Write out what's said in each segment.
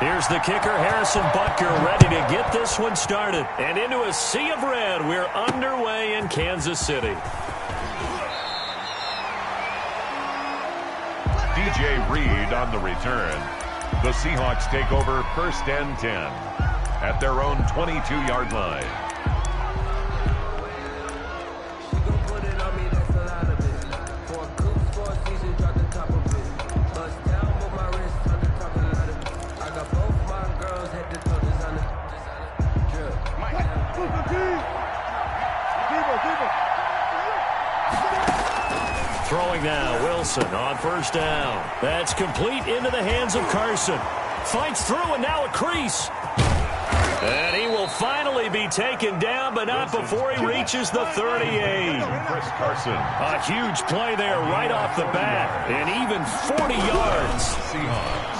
Here's the kicker, Harrison Butker, ready to get this one started. And into a sea of red, we're underway in Kansas City. DJ Reed on the return. The Seahawks take over 1st and 10 at their own 22-yard line. Throwing now, Wilson on 1st down. That's complete into the hands of Carson. Fights through and now a crease. And he will finally be taken down, but not before he reaches the 38. Chris Carson. A huge play there right off the bat. And even 40 yards. Seahawks.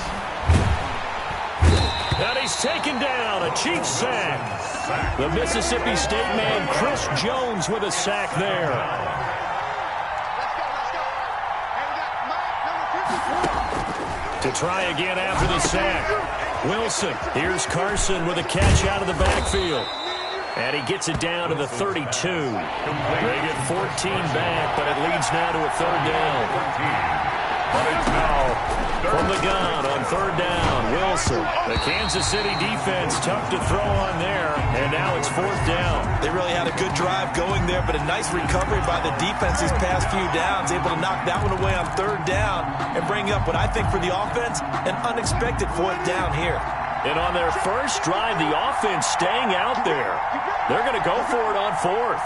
And he's taken down, a Chiefs sack. The Mississippi State man, Chris Jones, with a sack there. To try again after the sack. Wilson. Here's Carson with a catch out of the backfield. And he gets it down to the 32. They get 14 back, but it leads now to a 3rd down. But it's now from the gun on 3rd down. Wilson. The Kansas City defense tough to throw on there. And now it's 4th down. They really had a good drive going there, but a nice recovery by the defense these past few downs. Able to knock that one away on 3rd down and bring up what I think for the offense, an unexpected 4th down here. And on their first drive, the offense staying out there. They're going to go for it on 4th.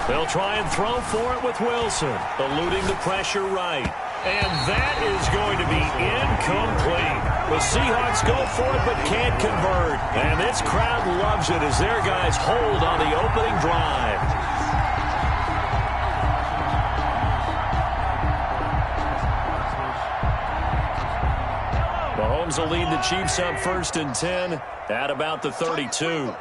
They'll try and throw for it with Wilson, eluding the pressure right. And that is going to be incomplete. The Seahawks go for it but can't convert. And this crowd loves it as their guys hold on the opening drive. Mahomes will lead the Chiefs up 1st and 10 at about the 32.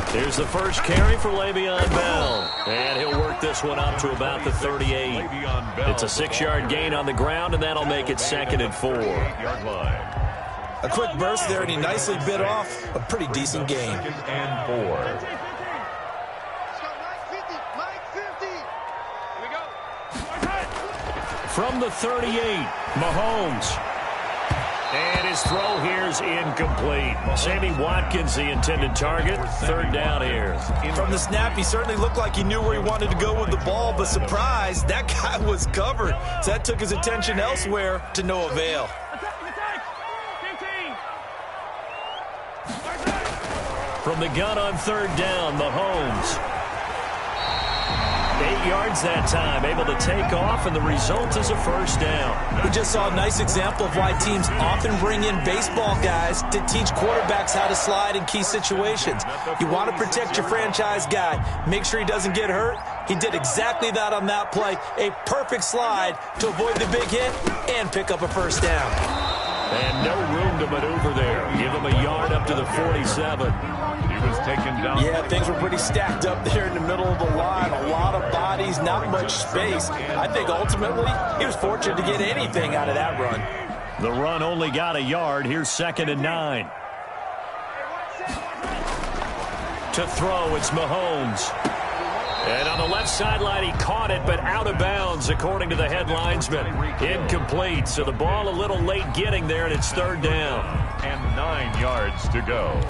Here's the first carry for Le'Veon Bell. And he'll work this one up to about the 38. It's a 6-yard gain on the ground, and that'll make it 2nd and 4. A quick burst there, and he nicely bit off a pretty decent gain. 2nd and 4. From the 38, Mahomes. And his throw here is incomplete. Sammy Watkins, the intended target. 3rd down here. From the snap, he certainly looked like he knew where he wanted to go with the ball, but surprise, that guy was covered. So that took his attention elsewhere to no avail. From the gun on 3rd down, Mahomes. 8 yards that time, able to take off, and the result is a 1st down. We just saw a nice example of why teams often bring in baseball guys to teach quarterbacks how to slide in key situations. You want to protect your franchise guy. Make sure he doesn't get hurt. He did exactly that on that play. A perfect slide to avoid the big hit and pick up a 1st down. And no room to maneuver there. Give him a yard up to the 47. He was taken down. Yeah, things were pretty stacked up there in the middle of the line. A lot of bodies, not much space. I think ultimately he was fortunate to get anything out of that run. The run only got a yard. Here's 2nd and 9. To throw, it's Mahomes. And on the left sideline, he caught it, but out of bounds, according to the head linesman. Incomplete, so the ball a little late getting there, and it's 3rd down. And 9 yards to go.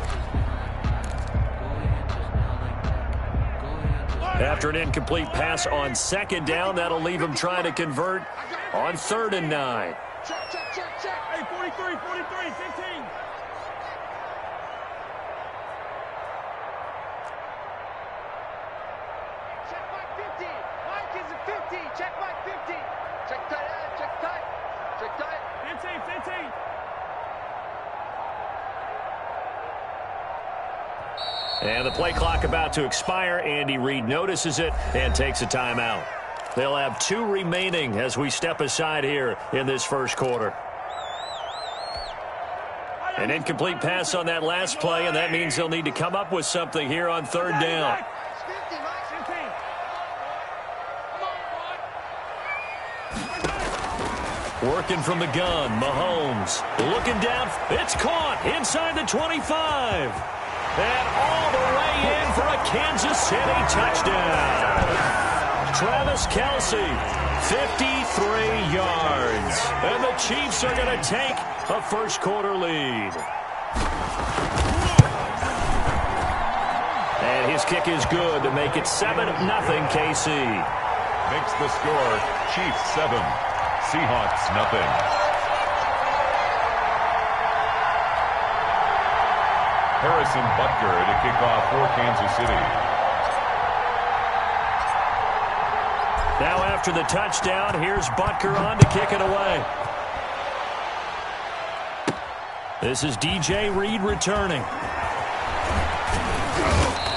After an incomplete pass on 2nd down, that'll leave him trying to convert on 3rd and 9. Check. Hey, 43, 15. Check Mike 50. Check tight. 15. And the play clock about to expire. Andy Reid notices it and takes a timeout. They'll have 2 remaining as we step aside here in this first quarter. An incomplete pass on that last play, and that means they'll need to come up with something here on 3rd down. Working from the gun, Mahomes. Looking down. It's caught inside the 25. And all the way in for a Kansas City touchdown. Travis Kelce, 53 yards. And the Chiefs are going to take a first-quarter lead. And his kick is good to make it 7-0 KC. Makes the score Chiefs 7, Seahawks nothing. Harrison Butker to kick off for Kansas City. Now after the touchdown, here's Butker on to kick it away. This is DJ Reed returning.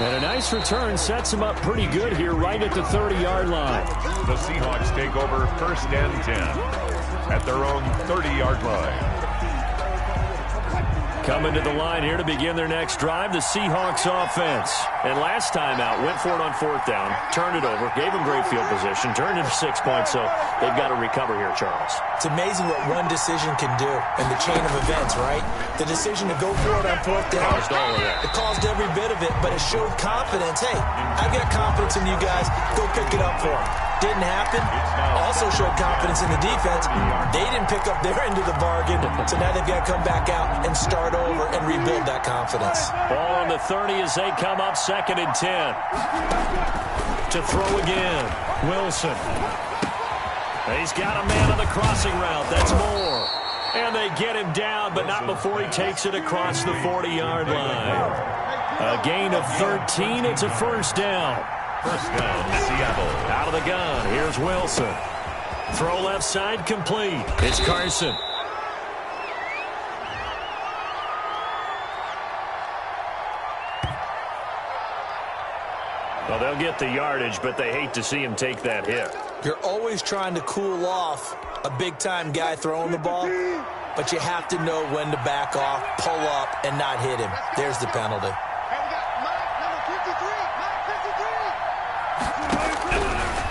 And a nice return sets him up pretty good here right at the 30-yard line. The Seahawks take over 1st and 10 at their own 30-yard line. Coming to the line here to begin their next drive, the Seahawks offense. And last time out, went for it on 4th down, turned it over, gave them great field position, turned it to 6 points, so they've got to recover here, Charles. It's amazing what one decision can do in the chain of events, right? The decision to go for it on 4th down, it caused every bit of it, but it showed confidence. Hey, I've got confidence in you guys. Go pick it up for them. Didn't happen. Also showed confidence in the defense. They didn't pick up their end of the bargain, so now they've got to come back out and start over and rebuild that confidence. Ball on the 30 as they come up 2nd and 10. To throw again, Wilson. He's got a man on the crossing route. That's Moore. And they get him down, but not before he takes it across the 40-yard line. A gain of 13. It's a 1st down. 1st down, Seattle. Out of the gun. Here's Wilson. Throw left side complete. It's Carson. Well, they'll get the yardage, but they hate to see him take that hit. You're always trying to cool off a big-time guy throwing the ball, but you have to know when to back off, pull up, and not hit him. There's the penalty.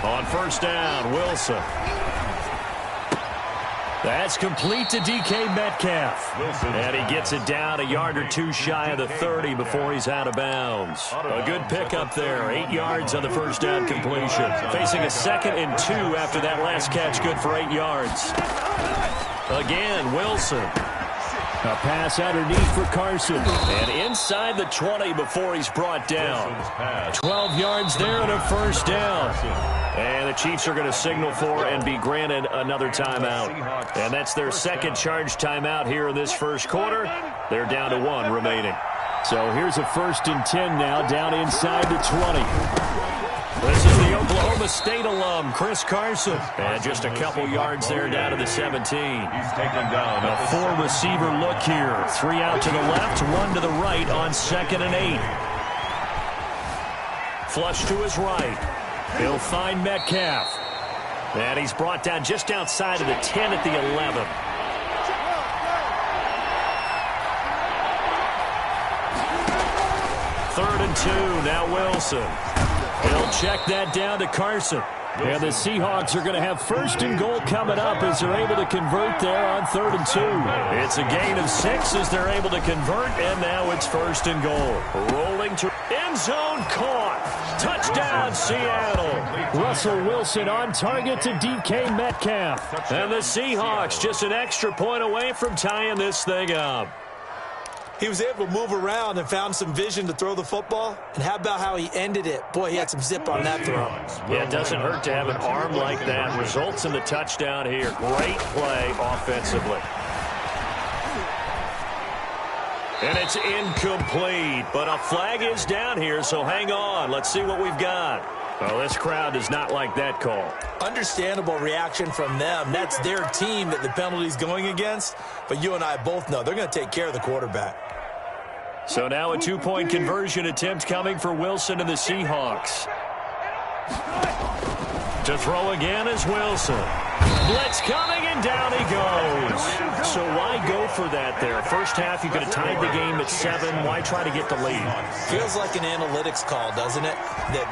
On 1st down, Wilson. That's complete to DK Metcalf. And he gets it down a yard or two shy of the 30 before he's out of bounds. A good pickup there. 8 yards on the 1st down completion. Facing a 2nd and 2 after that last catch. Good for 8 yards. Again, Wilson. A pass underneath for Carson. And inside the 20 before he's brought down. 12 yards there and a 1st down. And the Chiefs are going to signal for and be granted another timeout. And that's their 2nd charge timeout here in this 1st quarter. They're down to 1 remaining. So here's a 1st and 10 now down inside the 20. This is the Oklahoma State alum, Chris Carson. And just a couple yards there down to the 17. He's taken down. A 4-receiver look here. 3 out to the left, 1 to the right on 2nd and 8. Flush to his right. He'll find Metcalf. And he's brought down just outside of the 10 at the 11. Third and 2, now Wilson. He'll check that down to Carson. And the Seahawks are going to have 1st and goal coming up as they're able to convert there on 3rd and 2. It's a gain of 6 as they're able to convert, and now it's 1st and goal. Rolling to end zone, caught. Touchdown, Seattle. Russell Wilson on target to DK Metcalf. And the Seahawks just an extra point away from tying this thing up. He was able to move around and found some vision to throw the football. And how about how he ended it? Boy, he had some zip on that throw. Yeah, it doesn't hurt to have an arm like that. Results in the touchdown here. Great play offensively. And it's incomplete, but a flag is down here, so hang on. Let's see what we've got. Oh, this crowd does not like that call. Understandable reaction from them. That's their team that the penalty's going against. But you and I both know they're going to take care of the quarterback. So now a 2-point conversion attempt coming for Wilson and the Seahawks. To throw again is Wilson. Blitz coming, and down he goes. So why go for that there? First half, you could have tied the game at 7. Why try to get the lead? Feels like an analytics call, doesn't it?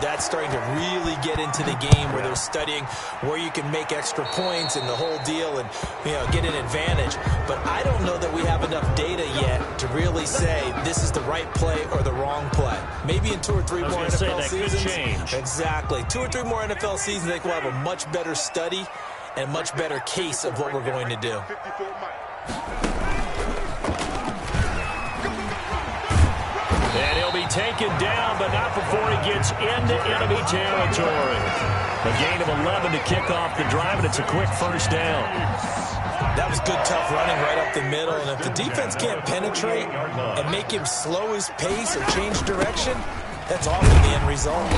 That's starting to really get into the game where they're studying where you can make extra points and the whole deal and, get an advantage. But I don't know that we have enough data yet to really say this is the right play or the wrong play. Maybe in 2 or 3 more NFL seasons. Could change. Exactly. 2 or 3 more NFL seasons, I think we'll have a much better study and much better case of what we're going to do. And he'll be taken down, but not before he gets into enemy territory. A gain of 11 to kick off the drive, and it's a quick first down. That was good, tough running right up the middle. And if the defense can't penetrate and make him slow his pace or change direction, that's often the end result.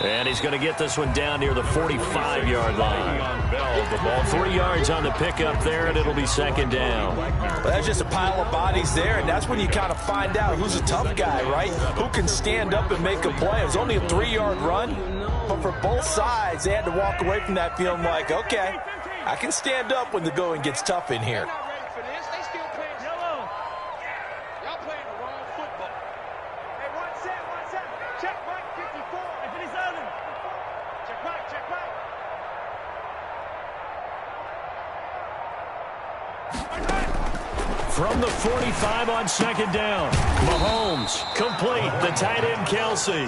And he's going to get this one down near the 45-yard line. 3 yards on the pickup there, and it'll be second down. But that's just a pile of bodies there, and that's when you kind of find out who's a tough guy, right? Who can stand up and make a play. It was only a 3-yard run, but for both sides, they had to walk away from that feeling like, okay, I can stand up when the going gets tough in here. From the 45 on second down, Mahomes complete. The tight end Kelsey.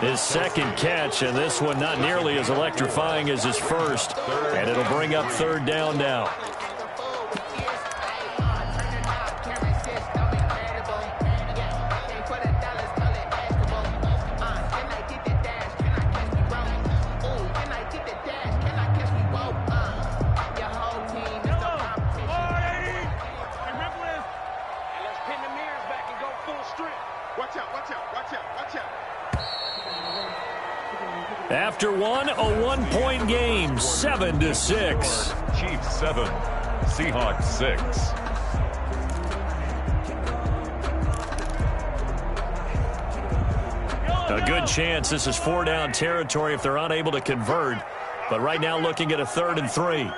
His second catch, and this one not nearly as electrifying as his first. And it'll bring up third down now. After one, a 1-point game, 7-6. Chiefs 7, Seahawks 6. A good chance this is 4-down territory if they're unable to convert. But right now looking at a 3rd and 3.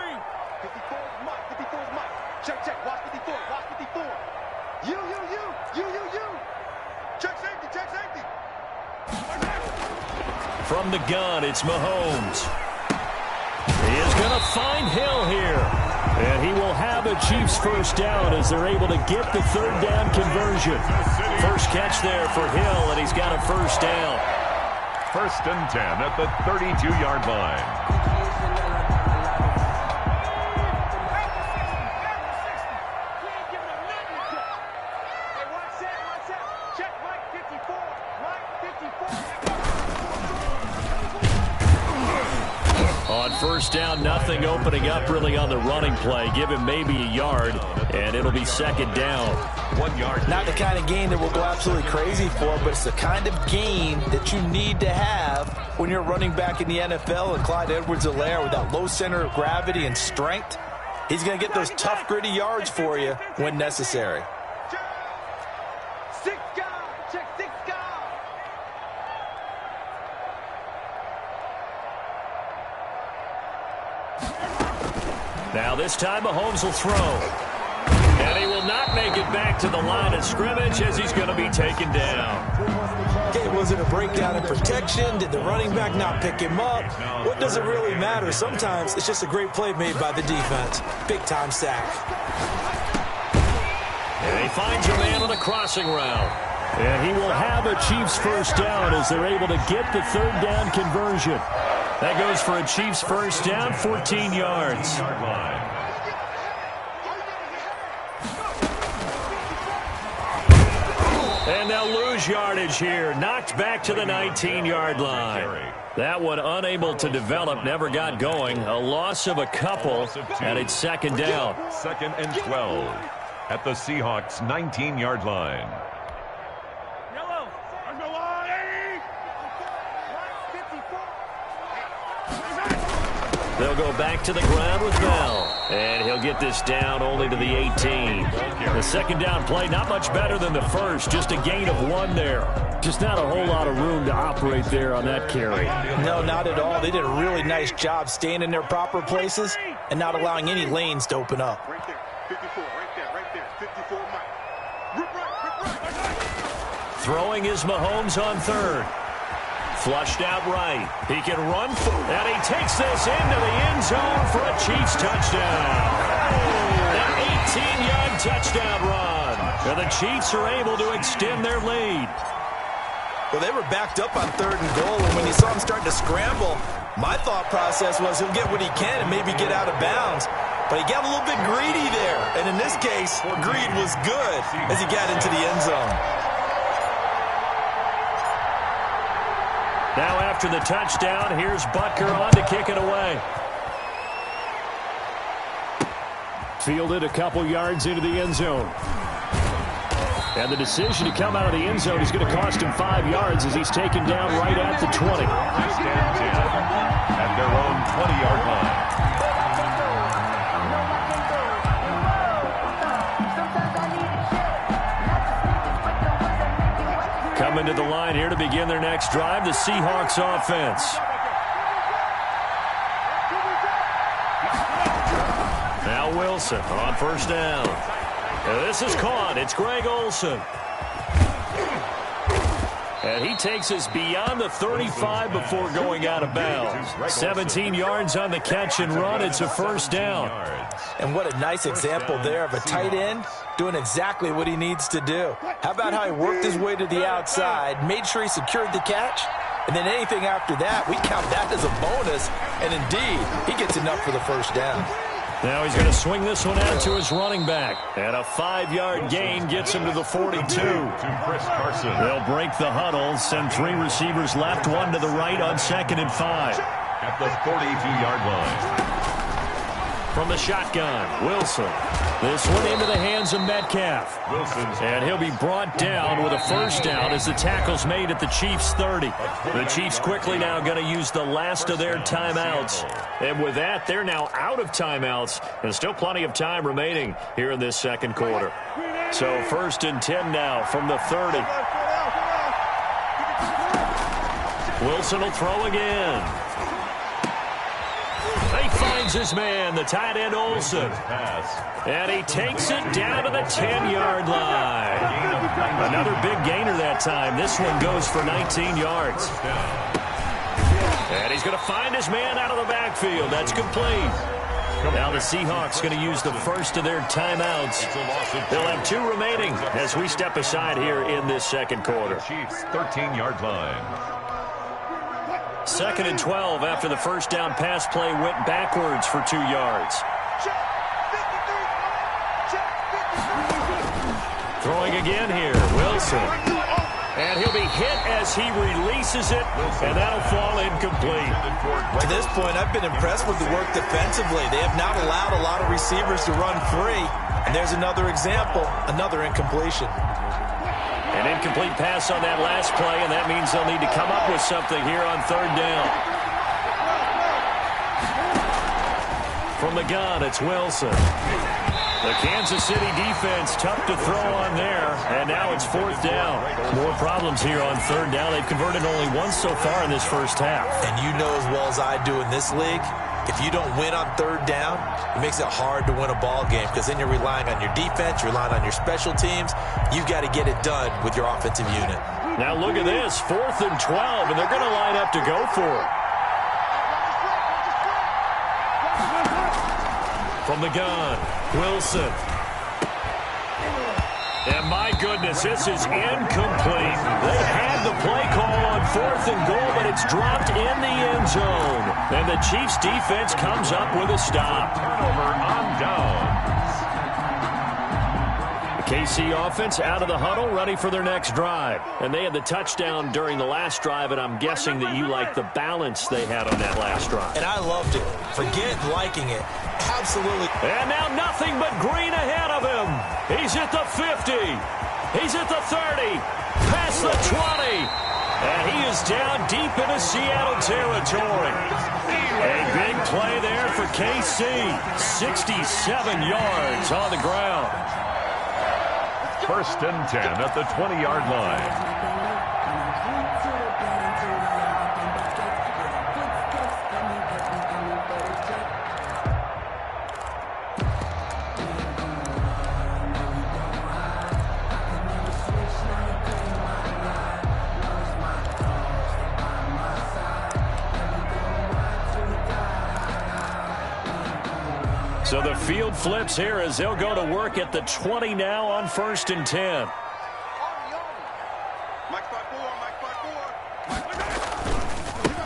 Check, check, watch 54, watch 54. You. Check safety. From the gun, it's Mahomes. He is going to find Hill here. And he will have a Chiefs first down as they're able to get the 3rd down conversion. First catch there for Hill, and he's got a first down. 1st and 10 at the 32-yard line. On first down, nothing opening up really on the running play. Give him maybe a yard, and it'll be second down. 1 yard. Not the kind of gain that we'll go absolutely crazy for, but it's the kind of gain that you need to have when you're running back in the NFL. And Clyde Edwards-Helaire, with that low center of gravity and strength, he's going to get those tough, gritty yards for you when necessary. Now this time Mahomes will throw. And he will not make it back to the line of scrimmage as he's going to be taken down. Okay, was it a breakdown in protection? Did the running back not pick him up? What does it really matter? Sometimes it's just a great play made by the defense. Big-time sack. And he finds a man on the crossing route. And he will have a Chiefs first down as they're able to get the 3rd down conversion. That goes for a Chiefs first down, 14 yards. And they'll lose yardage here. Knocked back to the 19-yard line. That one unable to develop, never got going. A loss of a couple, and it's second down. 2nd and 12 at the Seahawks' 19-yard line. They'll go back to the ground with Bell. And he'll get this down only to the 18. The second down play, not much better than the first. Just a gain of 1 there. Just not a whole lot of room to operate there on that carry. No, not at all. They did a really nice job staying in their proper places and not allowing any lanes to open up. Right there. 54, right there. 54, Mike. Rip right. Throwing is Mahomes on third. Flushed out right. He can run for it. And he takes this into the end zone for a Chiefs touchdown. An 18-yard touchdown run. And the Chiefs are able to extend their lead. Well, they were backed up on 3rd and goal, and when you saw him starting to scramble, my thought process was he'll get what he can and maybe get out of bounds. But he got a little bit greedy there. And in this case, greed was good as he got into the end zone. Now after the touchdown, here's Butker on to kick it away. Fielded a couple yards into the end zone. And the decision to come out of the end zone is going to cost him 5 yards as he's taken down right at the 20. First and 10 at their own 20-yard line. Coming to the line here to begin their next drive, the Seahawks offense. Now Wilson on first down. This is caught. It's Greg Olsen. And he takes us beyond the 35 before going out of bounds. 17 yards on the catch and run. It's a first down. And what a nice example there of a tight end doing exactly what he needs to do. How about how he worked his way to the outside, made sure he secured the catch, and then anything after that, we count that as a bonus. And indeed, he gets enough for the first down. Now he's going to swing this one out to his running back. And a 5-yard gain gets him to the 42. They'll break the huddle, send 3 receivers left, 1 to the right on 2nd and 5. At the 42-yard line. From the shotgun, Wilson. This one into the hands of Metcalf. And he'll be brought down with a first down as the tackle's made at the Chiefs' 30. The Chiefs quickly now going to use the last of their timeouts. And with that, they're now out of timeouts. And still plenty of time remaining here in this second quarter. So 1st and 10 now from the 30. Wilson will throw again. He finds his man, the tight end Olsen. And he takes it down to the 10-yard line. Another big gainer that time. This one goes for 19 yards. And he's going to find his man out of the backfield. That's complete. Now the Seahawks going to use the first of their timeouts. They'll have 2 remaining as we step aside here in this second quarter. Chiefs 13-yard line. 2nd and 12 after the first down pass play went backwards for 2 yards. Throwing again here, Wilson. And he'll be hit as he releases it, and that'll fall incomplete. To this point, I've been impressed with the work defensively. They have not allowed a lot of receivers to run free. And there's another example, another incompletion. An incomplete pass on that last play, and that means they'll need to come up with something here on 3rd down. From the gun, it's Wilson. The Kansas City defense tough to throw on there, and now it's 4th down. More problems here on 3rd down. They've converted only once so far in this first half. And you know as well as I do in this league, if you don't win on 3rd down, it makes it hard to win a ball game because then you're relying on your defense, you're relying on your special teams. You've got to get it done with your offensive unit. Now look at this, 4th and 12, and they're going to line up to go for it. From the gun, Wilson. And my goodness, this is incomplete. They had the play call on 4th and goal, but it's dropped in the end zone. And the Chiefs defense comes up with a stop. Turnover on downs. The KC offense out of the huddle, ready for their next drive. And they had the touchdown during the last drive, and I'm guessing that you like the balance they had on that last drive. And I loved it. Forget liking it. Absolutely. And now nothing but green ahead of him. He's at the 50. He's at the 30. Past the 20. And he is down deep into Seattle territory. A big play there for KC. 67 yards on the ground. 1st and 10 at the 20-yard line. So the field flips here as they'll go to work at the 20 now on 1st and 10.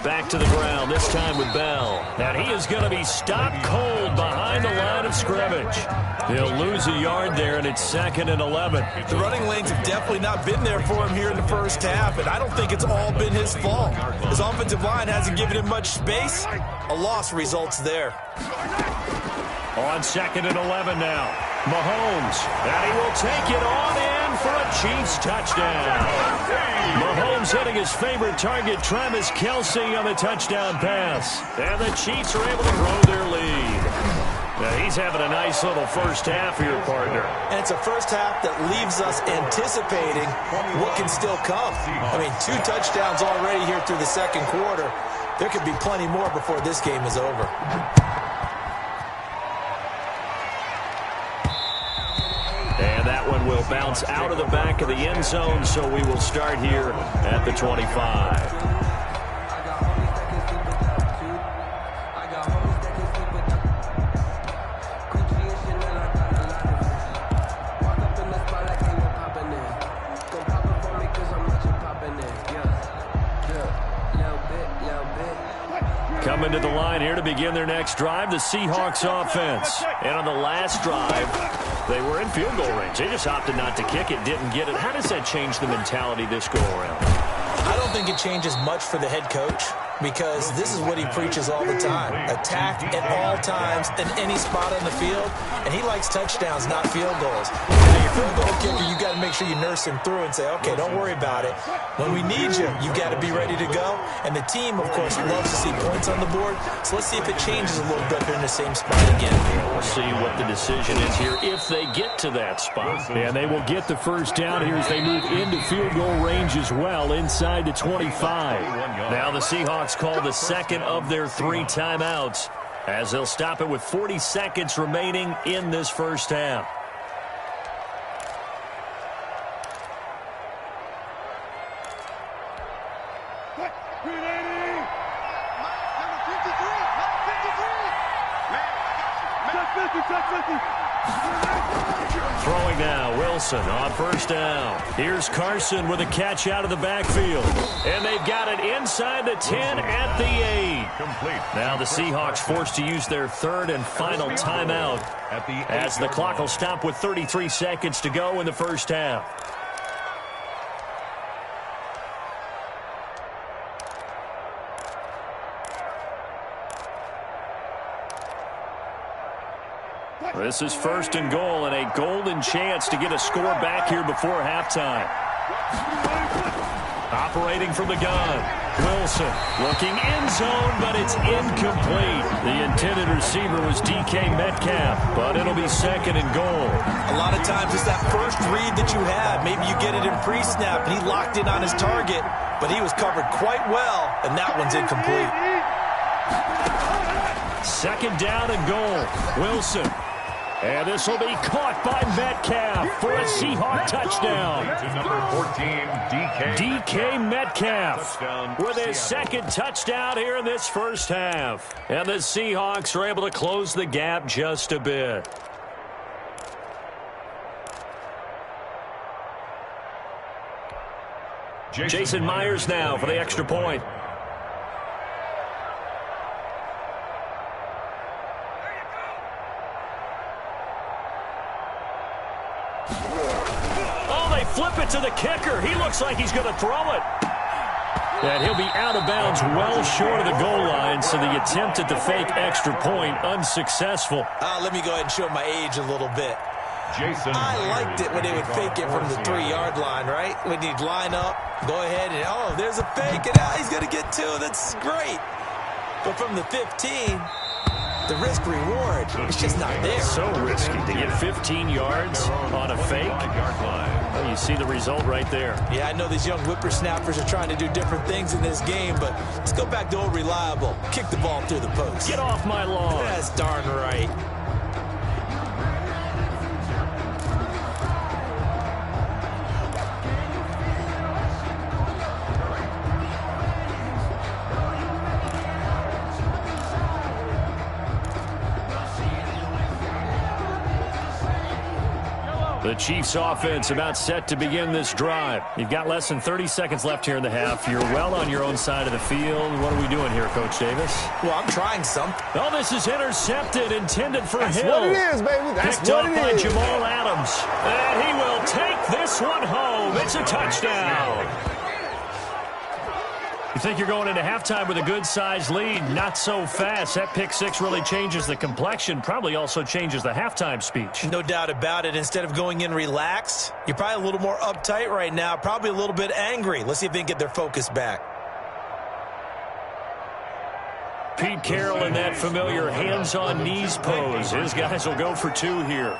Back to the ground, this time with Bell. And he is going to be stopped cold behind the line of scrimmage. He'll lose a yard there, and it's 2nd and 11. The running lanes have definitely not been there for him here in the first half, and I don't think it's all been his fault. His offensive line hasn't given him much space. A loss results there. On 2nd and 11 now. Mahomes, and he will take it on in for a Chiefs touchdown. Mahomes hitting his favorite target, Travis Kelce, on the touchdown pass. And the Chiefs are able to grow their lead. Now he's having a nice little first half here, partner. And it's a first half that leaves us anticipating what can still come. I mean, 2 touchdowns already here through the second quarter. There could be plenty more before this game is over. And that one will bounce out of the back of the end zone, so we will start here at the 25. Coming to the line here to begin their next drive, the Seahawks offense. And on the last drive, they were in field goal range. They just opted not to kick it, didn't get it. How does that change the mentality this go-around? I don't think it changes much for the head coach, because this is what he preaches all the time. Attack at all times in any spot on the field, and he likes touchdowns, not field goals. Now, your field goal kicker, you got to make sure you nurse him through and say, okay, don't worry about it. When we need you, you got to be ready to go. And the team, of course, loves to see points on the board, so let's see if it changes a little bit. They're in the same spot again. We'll see what the decision is here if they get to that spot. And they will get the first down here as they move into field goal range as well, inside the 25. Now the Seahawks call the second of their 3 timeouts as they'll stop it with 40 seconds remaining in this first half. Throwing now, Wilson on first down. Here's Carson with a catch out of the backfield. And they've got it inside the 10 at the 8. Complete. Now the Seahawks forced to use their 3rd and final timeout as the clock will stop with 33 seconds to go in the first half. This is 1st and goal and a golden chance to get a score back here before halftime. Operating from the gun, Wilson looking end zone, but it's incomplete. The intended receiver was DK Metcalf, but it'll be 2nd and goal. A lot of times it's that first read that you have. Maybe you get it in pre-snap, and he locked in on his target, but he was covered quite well, and that one's incomplete. 2nd down and goal, Wilson. And this will be caught by Metcalf for a Seahawk touchdown. To number 14, DK Metcalf with his 2nd touchdown here in this first half. And the Seahawks are able to close the gap just a bit. Jason Myers now for the extra point. Flip it to the kicker. He looks like he's going to throw it. And he'll be out of bounds well short of the goal line, so the attempt at the fake extra point unsuccessful. Let me go ahead and show my age a little bit. I liked it when they would fake it from the 3-yard line, right? When you'd line up, go ahead, and, oh, there's a fake, and he's going to get 2. That's great. But from the 15, the risk-reward, it's just not there. So risky to get 15 yards on a fake. Well, you see the result right there. Yeah, I know these young whippersnappers are trying to do different things in this game, but let's go back to old reliable. Kick the ball through the post. Get off my lawn. That's darn right. The Chiefs offense about set to begin this drive. You've got less than 30 seconds left here in the half. You're well on your own side of the field. What are we doing here, Coach Davis? Well, I'm trying some. Oh, this is intercepted, intended for That's Hill. what it is, baby. That's Picked what off it by is. Jamal Adams. And he will take this one home. It's a touchdown. You think you're going into halftime with a good-sized lead. Not so fast. That pick six really changes the complexion. Probably also changes the halftime speech. No doubt about it. Instead of going in relaxed, you're probably a little more uptight right now. Probably a little bit angry. Let's see if they can get their focus back. Pete Carroll in that familiar hands-on knees pose. His guys will go for 2 here.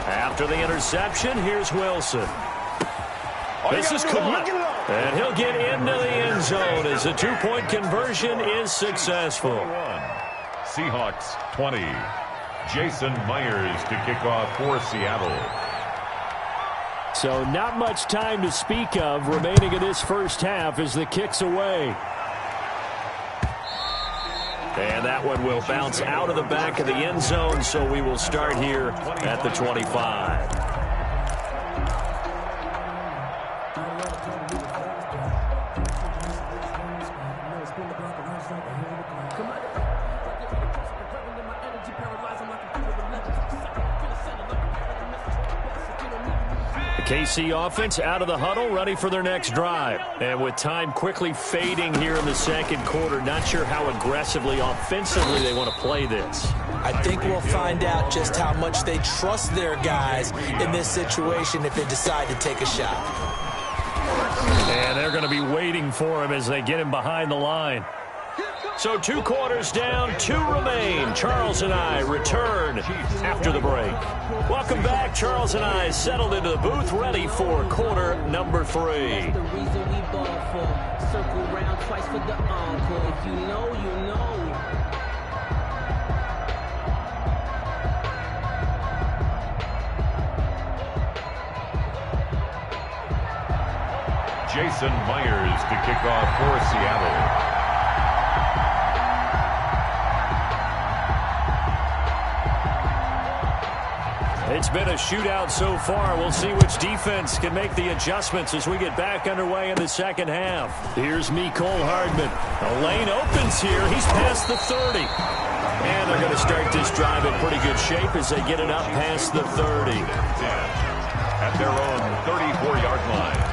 After the interception, here's Wilson. This is caught. And he'll get into the end zone as the 2-point conversion is successful. Seahawks 20. Jason Myers to kick off for Seattle. So not much time to speak of remaining in this first half as the kick's away. And that one will bounce out of the back of the end zone, so we will start here at the 25. KC offense out of the huddle, ready for their next drive. And with time quickly fading here in the second quarter, not sure how aggressively, offensively they want to play this. I think we'll find out just how much they trust their guys in this situation if they decide to take a shot. And they're going to be waiting for him as they get him behind the line. So 2 quarters down, 2 remain. Charles and I return after the break. Welcome back. Charles and I settled into the booth, ready for quarter number 3. That's the reason we ball for. Circle round twice for the encore. If you know, you know. Jason Myers to kick off for Seattle. It's been a shootout so far. We'll see which defense can make the adjustments as we get back underway in the second half. Here's Mecole Hardman. The lane opens here. He's past the 30. And they're going to start this drive in pretty good shape as they get it up past the 30. At their own 34-yard line.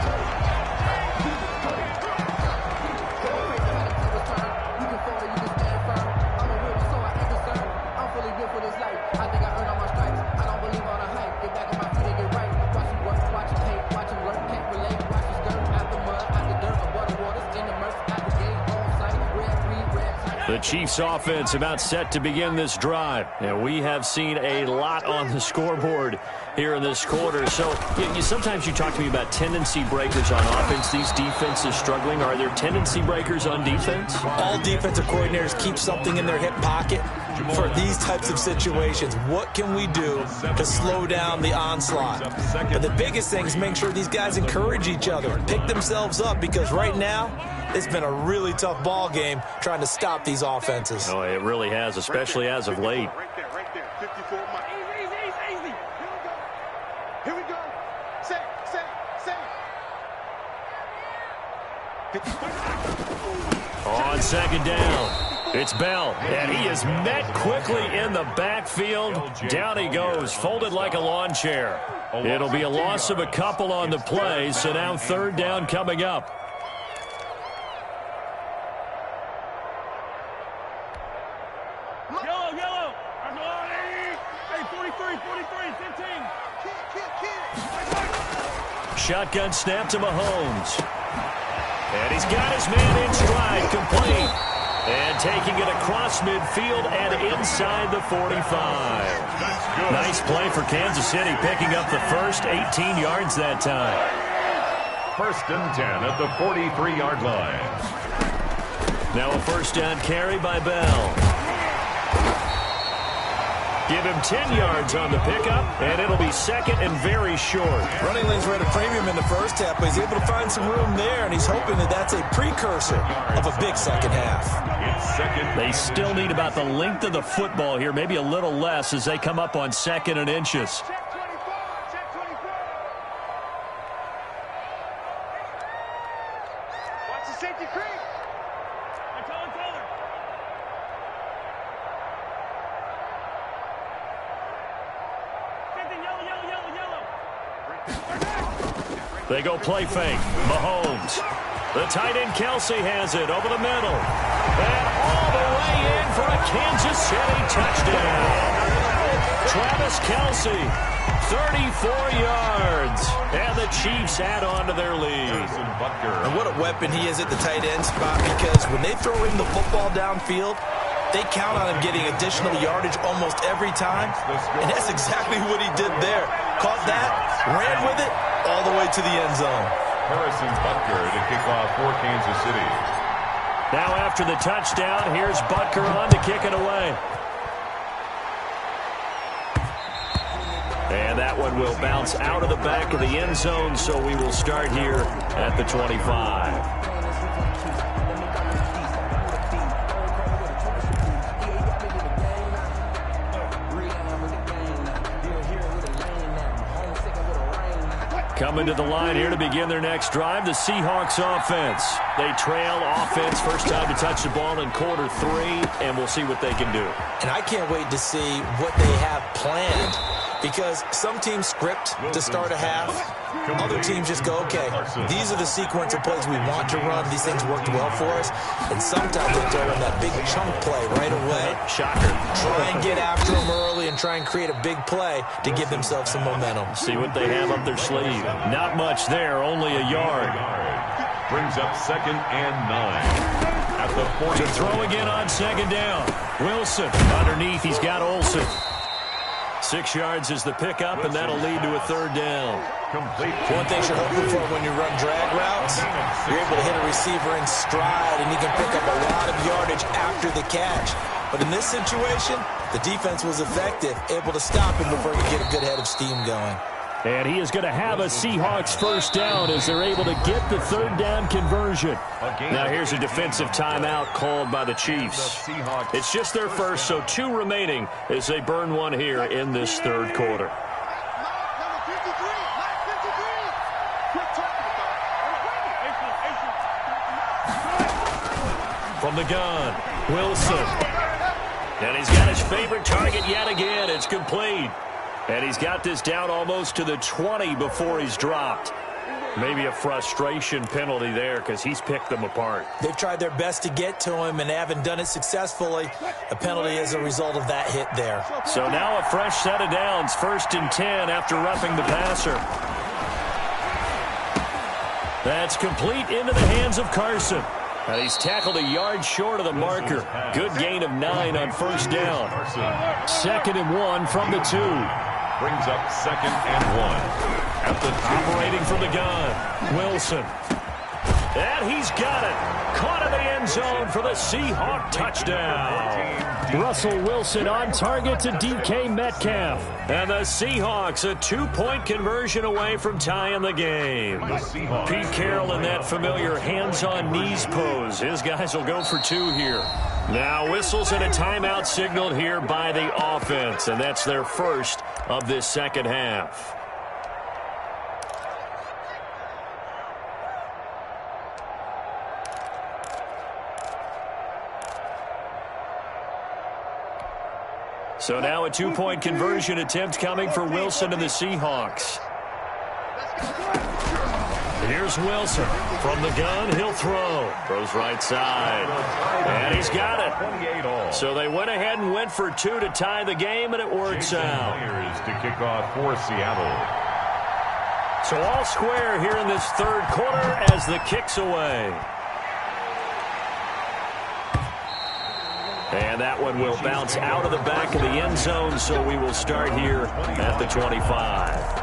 The Chiefs offense about set to begin this drive. And we have seen a lot on the scoreboard here in this quarter. So sometimes you talk to me about tendency breakers on offense. These defenses struggling. Are there tendency breakers on defense? All defensive coordinators keep something in their hip pocket for these types of situations. What can we do to slow down the onslaught? But the biggest thing is make sure these guys encourage each other, pick themselves up, because right now it's been a really tough ball game trying to stop these offenses. Oh, it really has, especially as of late. Right there. 54 miles. Easy. Here we go. Set. On second down, it's Bell, and he is met quickly in the backfield. Down he goes, folded like a lawn chair. It'll be a loss of a couple on the play, so now third down coming up. Yellow. Hey, 43. Shotgun snap to Mahomes. And he's got his man in stride, complete. And taking it across midfield and inside the 45. Nice play for Kansas City, picking up the first 18 yards that time. 1st and 10 at the 43-yard line. Now a first down carry by Bell. Give him 10 yards on the pickup, and it'll be second and very short. Running lanes were at a premium in the first half, but he's able to find some room there, and he's hoping that that's a precursor of a big second half. They still need about the length of the football here, maybe a little less as they come up on 2nd and inches. They go play fake. Mahomes. The tight end Kelsey has it over the middle. And all the way in for a Kansas City touchdown. Travis Kelsey, 34 yards. And the Chiefs add on to their lead. And what a weapon he is at the tight end spot, because when they throw him the football downfield, they count on him getting additional yardage almost every time. And that's exactly what he did there. Caught that, ran with it, all the way to the end zone. Harrison Butker to kick off for Kansas City. Now after the touchdown, here's Butker on to kick it away. And that one will bounce out of the back of the end zone, so we will start here at the 25. Coming to the line here to begin their next drive, the Seahawks offense. They trail offense, first time to touch the ball in quarter 3, and we'll see what they can do. And I can't wait to see what they have planned, because some teams script to start a half. Other teams just go, okay, these are the sequence of plays we want to run. These things worked well for us. And sometimes they throw in that big chunk play right away. Shocker. Try and get after them early and try and create a big play to give themselves some momentum. See what they have up their sleeve. Not much there, only a yard. Brings up 2nd and 9. At the 40. To throw again on 2nd down. Wilson underneath, he's got Olsen. 6 yards is the pickup, and that'll lead to a 3rd down. Complete. One thing you're hoping for when you run drag routes, you're able to hit a receiver in stride, and he can pick up a lot of yardage after the catch. But in this situation, the defense was effective, able to stop him before he could get a good head of steam going. And he is going to have a Seahawks first down as they're able to get the 3rd down conversion. Now here's a defensive timeout called by the Chiefs. It's just their first, so 2 remaining as they burn one here in this 3rd quarter. From the gun, Wilson. And he's got his favorite target yet again. It's complete. And he's got this down almost to the 20 before he's dropped. Maybe a frustration penalty there because he's picked them apart. They've tried their best to get to him and haven't done it successfully. A penalty as a result of that hit there. So now a fresh set of downs, 1st and 10 after roughing the passer. That's complete into the hands of Carson. And he's tackled a yard short of the marker. Good gain of 9 on 1st down. 2nd and 1 from the 2. Brings up 2nd and 1. At the operating from the gun, Wilson. And he's got it. Caught in the end zone for the Seahawk touchdown. Russell Wilson on target to DK Metcalf. And the Seahawks a 2-point conversion away from tying the game. Pete Carroll in that familiar hands-on knees pose. His guys will go for 2 here. Now whistles and a timeout signaled here by the offense. And that's their first of this 2nd half. So now a 2-point conversion attempt coming for Wilson and the Seahawks. Here's Wilson. From the gun, he'll throw. Throws right side. And he's got it. So they went ahead and went for 2 to tie the game, and it works out. To kick off for Seattle. So all square here in this third quarter as the kick's away. And that one will bounce out of the back of the end zone, so we will start here at the 25.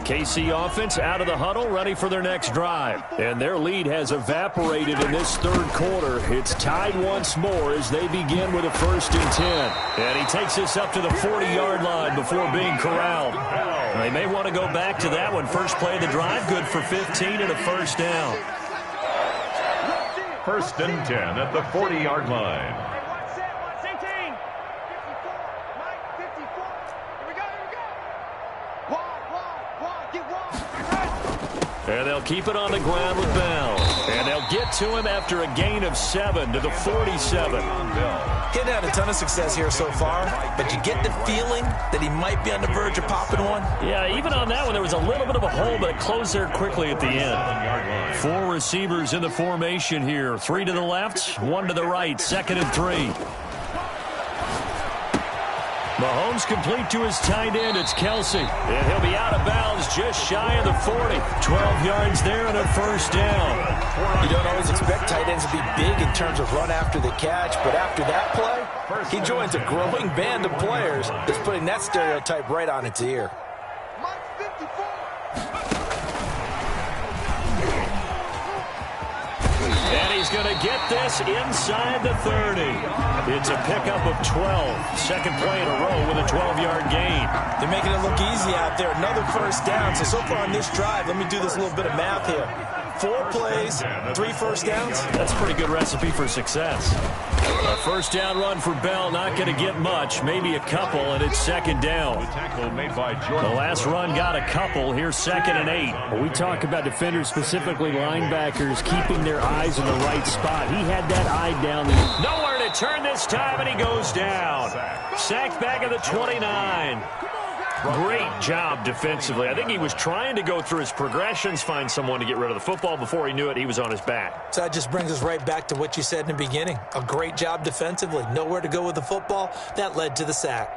KC offense out of the huddle, ready for their next drive. And their lead has evaporated in this third quarter. It's tied once more as they begin with a 1st and 10. And he takes this up to the 40-yard line before being corralled. They may want to go back to that one. First play of the drive, good for 15 and a first down. 1st and 10 at the 40-yard line. And they'll keep it on the ground with Bell. And they'll get to him after a gain of 7 to the 47. Getting had a ton of success here so far, but you get the feeling that he might be on the verge of popping one. Yeah, even on that one, there was a little bit of a hole, but it closed there quickly at the end. 4 receivers in the formation here. 3 to the left, 1 to the right. 2nd and 3. Mahomes complete to his tight end. It's Kelsey. And he'll be out of bounds just shy of the 40. 12 yards there and a first down. You don't always expect tight ends to be big in terms of run after the catch, but after that play, he joins a growing band of players that's putting that stereotype right on its ear. And he's going to get this inside the 30. It's a pickup of 12. Second play in a row with a 12-yard gain. They're making it look easy out there. Another first down. So far on this drive, let me do this little bit of math here. 4 plays, 3 first downs. That's a pretty good recipe for success. A first down run for Bell, not going to get much, maybe a couple, and it's 2nd down. The last run got a couple. Here's 2nd and 8. Well, we talk about defenders, specifically linebackers, keeping their eyes in the right spot. He had that eye down there. Nowhere to turn this time, and he goes down. Sacked back at the 29. Great job defensively. I think he was trying to go through his progressions, find someone to get rid of the football. Before he knew it, he was on his back. So that just brings us right back to what you said in the beginning. A great job defensively. Nowhere to go with the football. That led to the sack.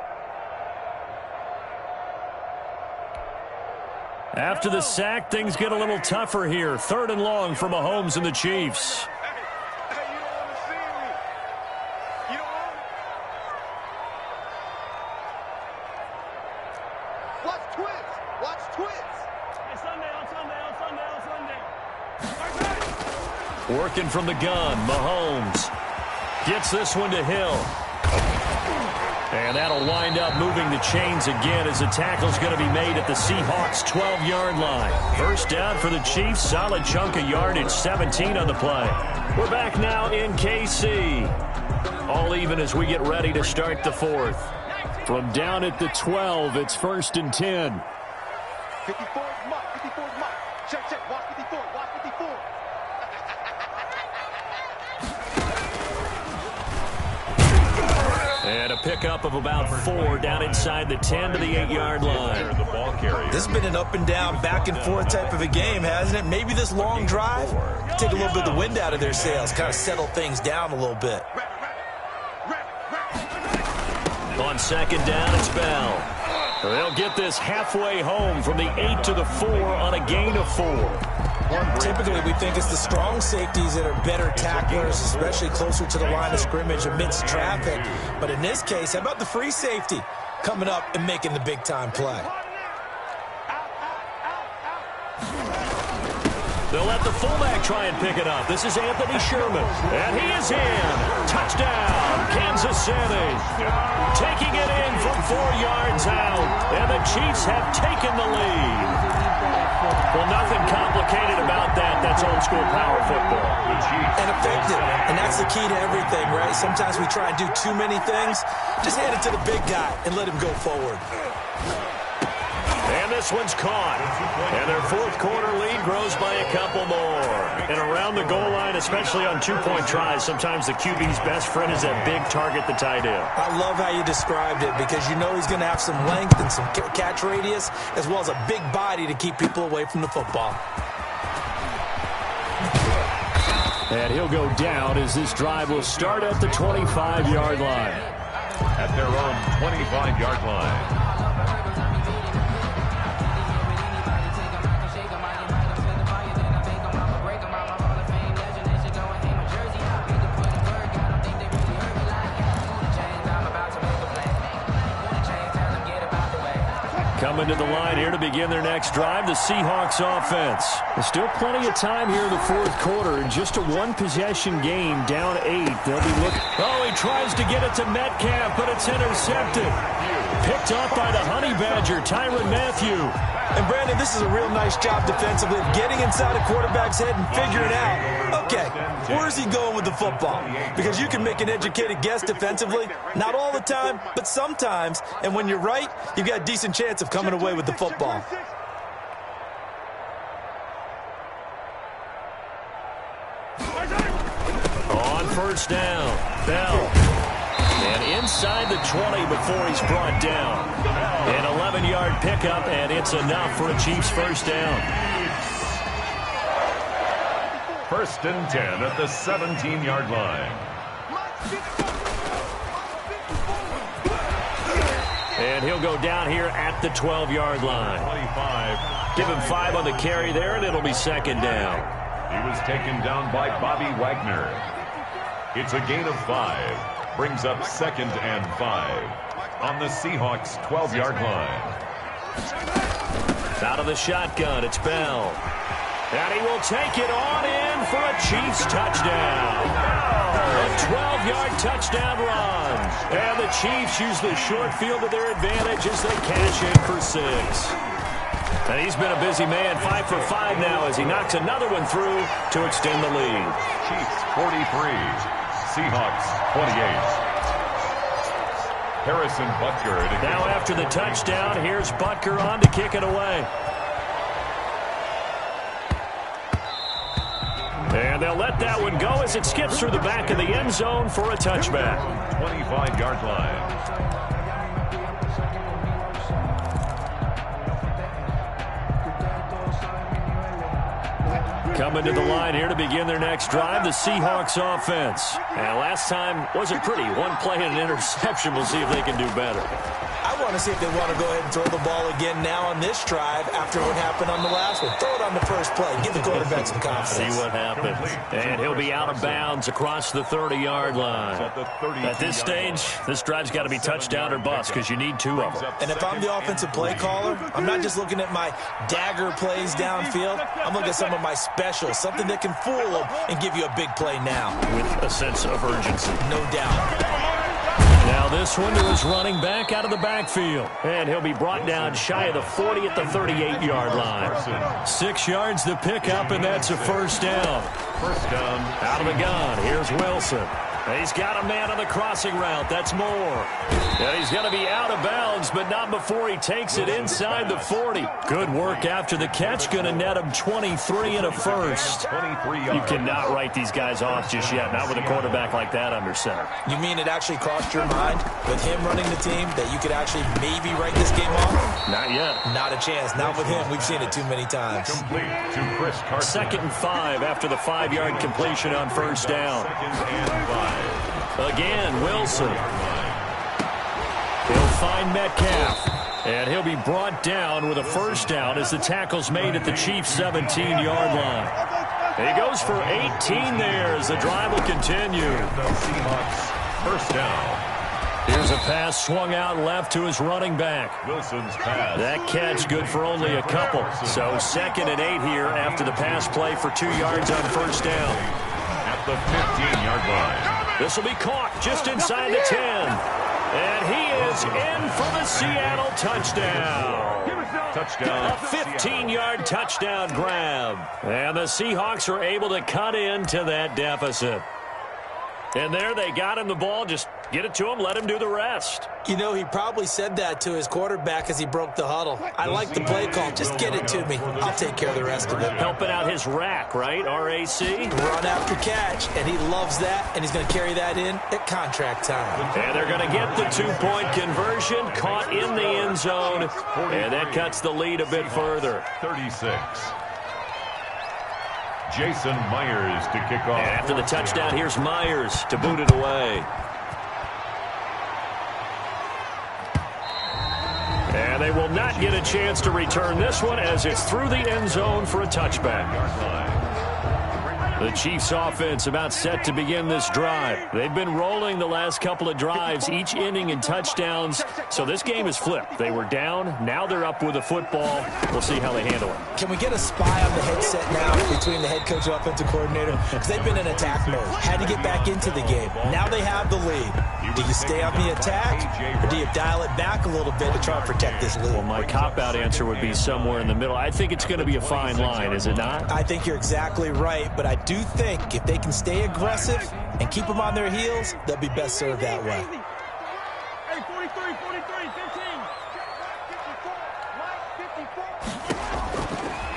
After the sack, things get a little tougher here. 3rd and long for Mahomes and the Chiefs. Working from the gun, Mahomes gets this one to Hill. And that'll wind up moving the chains again as the tackle's going to be made at the Seahawks' 12-yard line. First down for the Chiefs, solid chunk of yardage, 17 on the play. We're back now in KC. All even as we get ready to start the 4th. From down at the 12, it's 1st and 10. 54 is mark, 54 is mark. Check, watch 54, watch 54. And a pickup of about 4 down inside the 10 to the 8-yard line. This has been an up and down, back and forth type of a game, hasn't it? Maybe this long drive, take a little bit of the wind out of their sails, kind of settle things down a little bit. On 2nd down, it's Bell. They'll get this halfway home from the 8 to the 4 on a gain of 4. Typically, we think it's the strong safeties that are better tacklers, especially closer to the line of scrimmage amidst traffic. But in this case, how about the free safety coming up and making the big-time play? They'll let the fullback try and pick it up. This is Anthony Sherman. And he is in. Touchdown, Kansas City. Taking it in from 4 yards out. And the Chiefs have taken the lead. Well, nothing complicated about that. That's old-school power football. And effective. And that's the key to everything, right? Sometimes we try and do too many things. Just hand it to the big guy and let him go forward. And the this one's caught. And their fourth quarter lead grows by a couple more. And around the goal line, especially on two-point tries, sometimes the QB's best friend is that big target, the tight end. I love how you described it because you know he's going to have some length and some catch radius as well as a big body to keep people away from the football. And he'll go down as this drive will start at the 25-yard line. At their own 25-yard line. Coming to the line here to begin their next drive, the Seahawks offense. There's still plenty of time here in the fourth quarter. In just a one-possession game, down 8. They'll be looking. Oh, he tries to get it to Metcalf, but it's intercepted. Picked off by the Honey Badger, Tyrann Mathieu. And, Brandon, this is a real nice job defensively of getting inside a quarterback's head and figuring out, okay, where's he going with the football? Because you can make an educated guess defensively. Not all the time, but sometimes. And when you're right, you've got a decent chance of coming away with the football. On first down, Bell. And inside the 20 before he's brought down. An 11-yard pickup, and it's enough for a Chiefs first down. First and 10 at the 17-yard line. And he'll go down here at the 12-yard line. 25. Give him 5 on the carry there, and it'll be second down. He was taken down by Bobby Wagner. It's a gain of 5. Brings up second and 5 on the Seahawks 12-yard line. Out of the shotgun, it's Bell. And he will take it on in for a Chiefs touchdown. A 12-yard touchdown run. And the Chiefs use the short field to their advantage as they cash in for 6. And he's been a busy man, 5 for 5 now as he knocks another one through to extend the lead. Chiefs 43, Seahawks 28. Harrison Butker. Now after the touchdown, here's Butker on to kick it away. And they'll let that one go as it skips through the back of the end zone for a touchback. 25-yard line. Coming to the line here to begin their next drive, the Seahawks offense. And last time wasn't pretty. One play and an interception. We'll see if they can do better. I want to see if they want to go ahead and throw the ball again now on this drive after what happened on the last one. Throw it on the first play. Give the quarterback some confidence. See what happens. And he'll be out of bounds across the 30-yard line. At this stage, this drive's got to be touchdown or bust because you need 2 of them. And if I'm the offensive play caller, I'm not just looking at my dagger plays downfield. I'm looking at some of my specials, something that can fool them and give you a big play now. With a sense of urgency. No doubt. Now this one to his running back out of the backfield. And he'll be brought down shy of the 40 at the 38-yard line. 6 yards to pick up, and that's a first down. First down. Out of the gun, here's Wilson. And he's got a man on the crossing route. That's Moore. And he's going to be out of bounds, but not before he takes it inside the 40. Good work after the catch. Going to net him 23 and a first. 23 You yards. cannot write these guys off just yet. Not with a quarterback like that under center. You mean it actually crossed your mind with him running the team that you could actually maybe write this game off? Not yet. Not a chance. Not with him. We've seen it too many times. Complete to Chris Carson. Second and 5 after the 5-yard completion on first down. Second and 5. Again, Wilson. He'll find Metcalf. And he'll be brought down with a first down as the tackle's made at the Chiefs' 17-yard line. And he goes for 18 there as the drive will continue. The Seahawks first down. Here's a pass swung out left to his running back. Wilson's pass. That catch good for only a couple. So second and 8 here after the pass play for 2 yards on first down. At the 15-yard line. This will be caught just inside the 10. And he is in for the Seattle touchdown. Touchdown. A 15-yard touchdown grab. And the Seahawks are able to cut into that deficit. And there they got him the ball just Get it to him, let him do the rest. You know, he probably said that to his quarterback as he broke the huddle. I like the play call. Just get it to me. I'll take care of the rest of it. Helping out his rack, right? R-A-C? Run after catch, and he loves that, and he's going to carry that in at contract time. And they're going to get the two-point conversion, caught in the end zone, and that cuts the lead a bit further. 36. Jason Myers to kick off. And after the touchdown, here's Myers to boot it away. And they will not get a chance to return this one as it's through the end zone for a touchback. The Chiefs offense about set to begin this drive. They've been rolling the last couple of drives, each inning in touchdowns. So this game is flipped. They were down. Now they're up with the football. We'll see how they handle it. Can we get a spy on the headset now between the head coach and offensive coordinator? Because they've been in attack mode. Had to get back into the game. Now they have the lead. Do you stay on the attack, or do you dial it back a little bit to try and protect this lead? Well, my cop-out answer would be somewhere in the middle. I think it's going to be a fine line, is it not? I think you're exactly right, but I do think if they can stay aggressive and keep them on their heels, they'll be best served that way. Hey, 43, 15.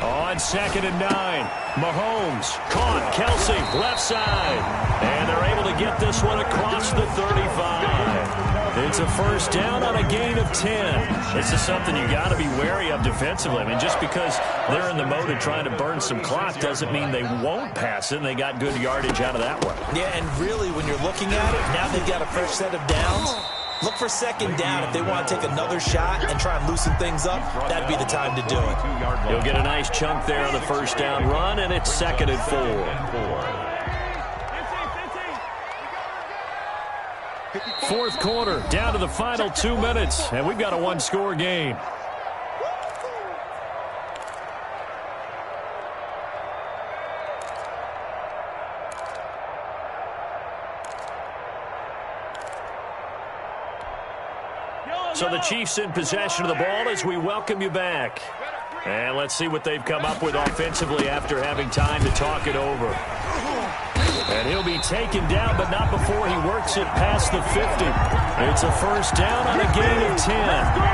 On 2nd and 9, Mahomes caught Kelsey left side, and they're able to get this one across the 35. It's a first down on a gain of 10. This is something you got to be wary of defensively. I mean, just because they're in the mode of trying to burn some clock doesn't mean they won't pass it, and they got good yardage out of that one. Yeah, and really, when you're looking at it, now they've got a fresh set of downs. Look for second down if they want to take another shot and try and loosen things up. That'd be the time to do it. You'll get a nice chunk there on the first down run, and it's 2nd and 4. Fourth quarter, down to the final 2 minutes, and we've got a one-score game. So the Chiefs in possession of the ball as we welcome you back. And let's see what they've come up with offensively after having time to talk it over. And he'll be taken down, but not before he works it past the 50. It's a first down on a gain of 10.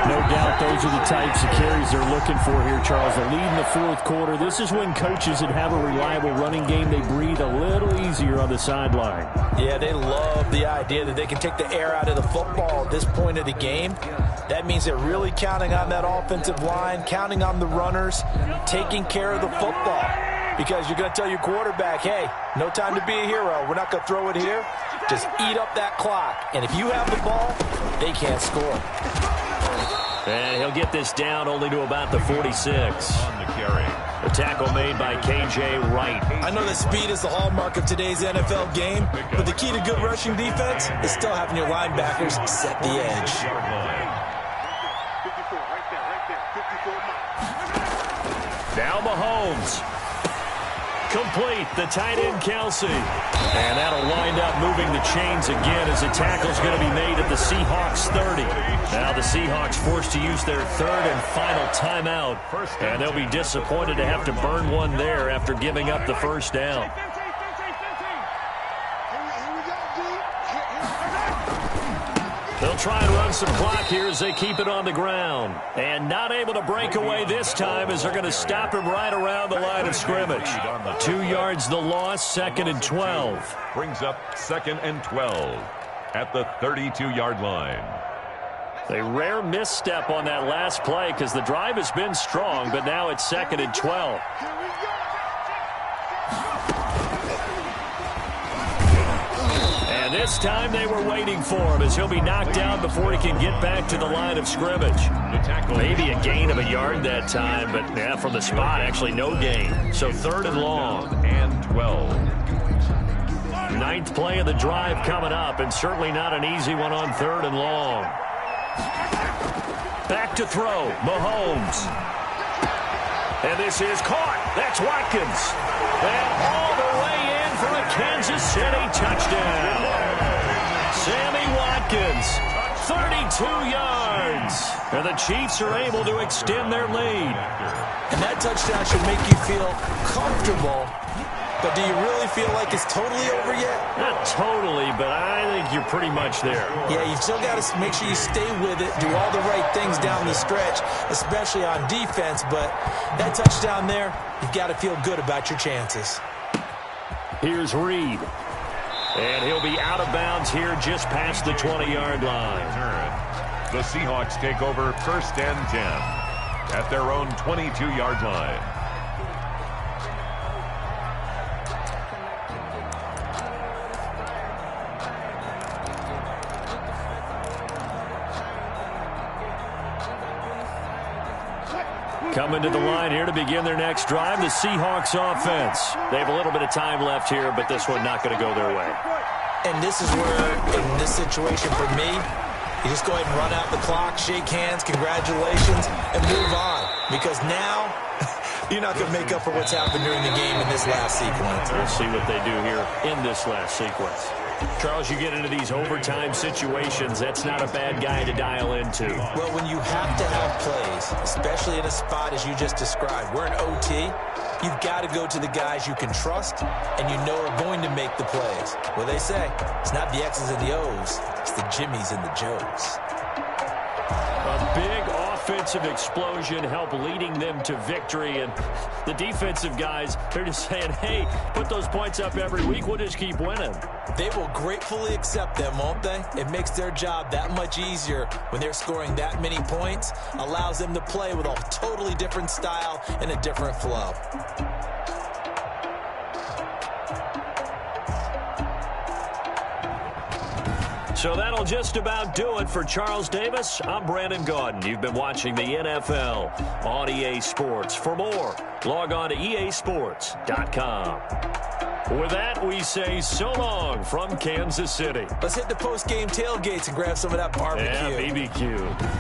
No doubt those are the types of carries they're looking for here, Charles. The lead in the fourth quarter. This is when coaches that have a reliable running game, they breathe a little easier on the sideline. Yeah, they love the idea that they can take the air out of the football at this point of the game. That means they're really counting on that offensive line, counting on the runners, taking care of the football. Because you're going to tell your quarterback, hey, no time to be a hero. We're not going to throw it here. Just eat up that clock. And if you have the ball, they can't score. And he'll get this down only to about the 46. On the carry. The tackle made by K.J. Wright. I know that speed is the hallmark of today's NFL game, but the key to good rushing defense is still having your linebackers set the edge. 54, right there, 54 miles. Now Mahomes. Complete, the tight end Kelsey. And that'll wind up moving the chains again as the tackle's going to be made at the Seahawks 30. Now the Seahawks forced to use their third and final timeout. And they'll be disappointed to have to burn one there after giving up the first down. They'll try and run some clock here as they keep it on the ground. And not able to break away this time as they're going to stop him right around the line of scrimmage. 2 yards the loss, 2nd and 12. Brings up 2nd and 12 at the 32-yard line. A rare misstep on that last play because the drive has been strong, but now it's 2nd and 12. This time they were waiting for him as he'll be knocked down before he can get back to the line of scrimmage. Maybe a gain of a yard that time, but yeah, from the spot, actually no gain. So 3rd and long. And 12. 9th play of the drive coming up, and certainly not an easy one on 3rd and long. Back to throw, Mahomes. And this is caught. That's Watkins. And all the way in for a Kansas City touchdown. Sammy Watkins, 32 yards. And the Chiefs are able to extend their lead. And that touchdown should make you feel comfortable But do you really feel like it's totally over yet? Not totally, but I think you're pretty much there. Yeah, you've still got to make sure you stay with it, do all the right things down the stretch, especially on defense. But that touchdown there, you've got to feel good about your chances. Here's Reed. And he'll be out of bounds here just past the 20-yard line. The Seahawks take over 1st and 10 at their own 22-yard line. Coming to the line here to begin their next drive, the Seahawks offense. They have a little bit of time left here, but this one not going to go their way. And this is where, in this situation for me, you just go ahead and run out the clock, shake hands, congratulations, and move on. Because now, you're not going to make up for what's happened during the game in this last sequence. We'll see what they do here in this last sequence. Charles, you get into these overtime situations, that's not a bad guy to dial into. Well, when you have to have plays, especially in a spot as you just described, we're in OT, you've got to go to the guys you can trust and you know are going to make the plays. Well, they say it's not the X's and the O's, it's the Jimmies and the Joes. A big offensive explosion helped leading them to victory, and the defensive guys, they're just saying, hey, put those points up every week, we'll just keep winning. They will gratefully accept them, won't they? It makes their job that much easier when they're scoring that many points, allows them to play with a totally different style and a different flow. So that'll just about do it for Charles Davis. I'm Brandon Gaudin. You've been watching the NFL on EA Sports. For more, log on to easports.com. With that, we say so long from Kansas City. Let's hit the post-game tailgates and grab some of that barbecue. Yeah, BBQ.